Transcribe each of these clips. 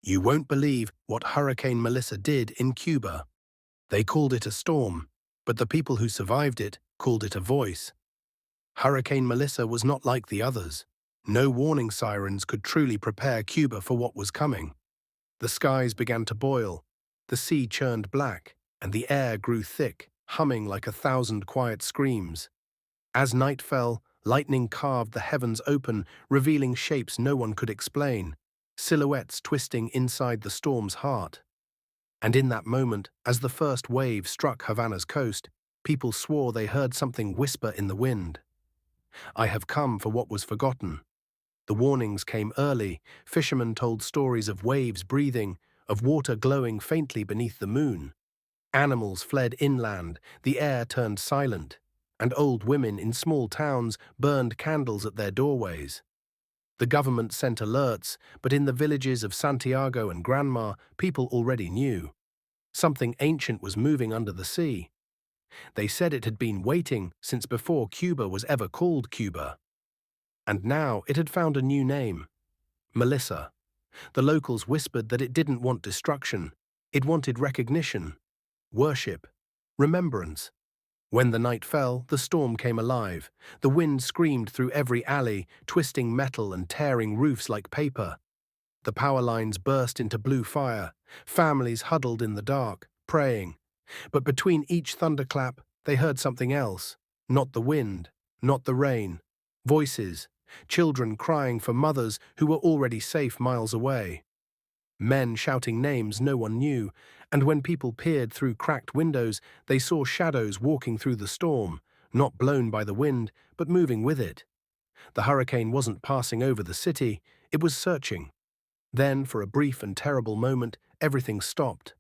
You won't believe what Hurricane Melissa did in Cuba. They called it a storm, but the people who survived it called it a voice. Hurricane Melissa was not like the others. No warning sirens could truly prepare Cuba for what was coming. The skies began to boil, the sea churned black, and the air grew thick, humming like 1,000 quiet screams. As night fell, lightning carved the heavens open, revealing shapes no one could explain, silhouettes twisting inside the storm's heart. And in that moment, as the first wave struck Havana's coast, people swore they heard something whisper in the wind. "I have come for what was forgotten." The warnings came early. Fishermen told stories of waves breathing, of water glowing faintly beneath the moon. Animals fled inland, the air turned silent, and old women in small towns burned candles at their doorways. The government sent alerts, but in the villages of Santiago and Granma, people already knew. Something ancient was moving under the sea. They said it had been waiting since before Cuba was ever called Cuba. And now it had found a new name: Melissa. The locals whispered that it didn't want destruction. It wanted recognition, worship, remembrance. When the night fell, the storm came alive. The wind screamed through every alley, twisting metal and tearing roofs like paper. The power lines burst into blue fire. Families huddled in the dark, praying. But between each thunderclap, they heard something else. Not the wind, not the rain. Voices, children crying for mothers who were already safe miles away. Men shouting names no one knew, and when people peered through cracked windows, they saw shadows walking through the storm, not blown by the wind, but moving with it. The hurricane wasn't passing over the city, it was searching. Then, for a brief and terrible moment, everything stopped.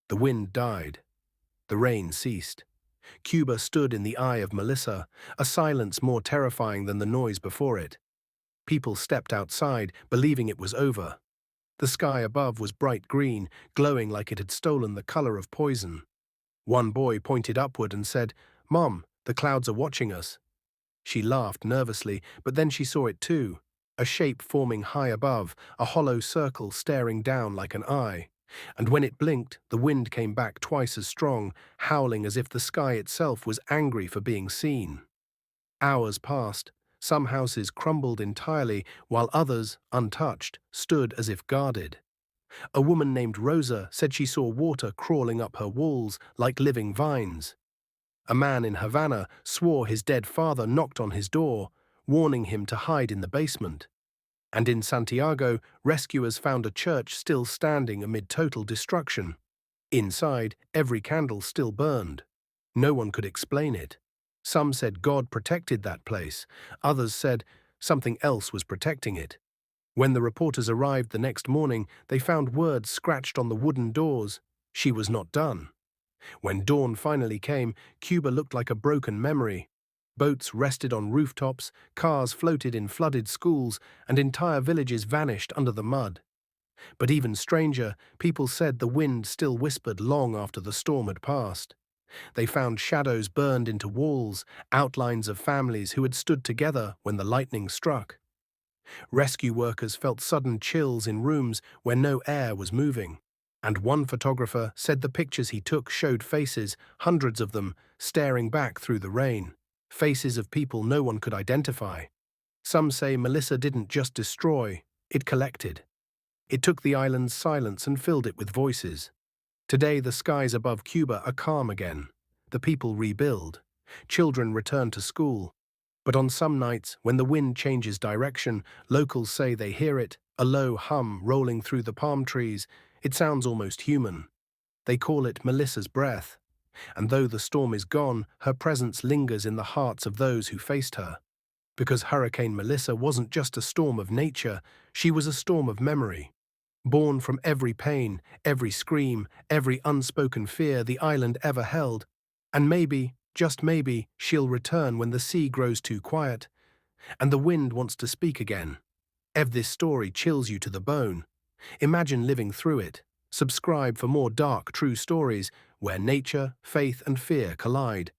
The wind died. The rain ceased. Cuba stood in the eye of Melissa, a silence more terrifying than the noise before it. People stepped outside, believing it was over. The sky above was bright green, glowing like it had stolen the color of poison. One boy pointed upward and said, "Mom, the clouds are watching us." She laughed nervously, but then she saw it too. A shape forming high above, a hollow circle staring down like an eye. And when it blinked, the wind came back twice as strong, howling as if the sky itself was angry for being seen. Hours passed. Some houses crumbled entirely, while others, untouched, stood as if guarded. A woman named Rosa said she saw water crawling up her walls like living vines. A man in Havana swore his dead father knocked on his door, warning him to hide in the basement. And in Santiago, rescuers found a church still standing amid total destruction. Inside, every candle still burned. No one could explain it. Some said God protected that place. Others said something else was protecting it. When the reporters arrived the next morning, they found words scratched on the wooden doors: "She was not done." When dawn finally came, Cuba looked like a broken memory. Boats rested on rooftops, cars floated in flooded schools, and entire villages vanished under the mud. But even stranger, people said the wind still whispered long after the storm had passed. They found shadows burned into walls, outlines of families who had stood together when the lightning struck. Rescue workers felt sudden chills in rooms where no air was moving. And one photographer said the pictures he took showed faces, hundreds of them, staring back through the rain. Faces of people no one could identify. Some say Melissa didn't just destroy, it collected. It took the island's silence and filled it with voices. Today the skies above Cuba are calm again. The people rebuild. Children return to school. But on some nights, when the wind changes direction, locals say they hear it, a low hum rolling through the palm trees. It sounds almost human. They call it Melissa's breath. And though the storm is gone, her presence lingers in the hearts of those who faced her. Because Hurricane Melissa wasn't just a storm of nature, she was a storm of memory. Born from every pain, every scream, every unspoken fear the island ever held. And maybe, just maybe, she'll return when the sea grows too quiet, and the wind wants to speak again. If this story chills you to the bone, imagine living through it. Subscribe for more dark, true stories where nature, faith, and fear collide.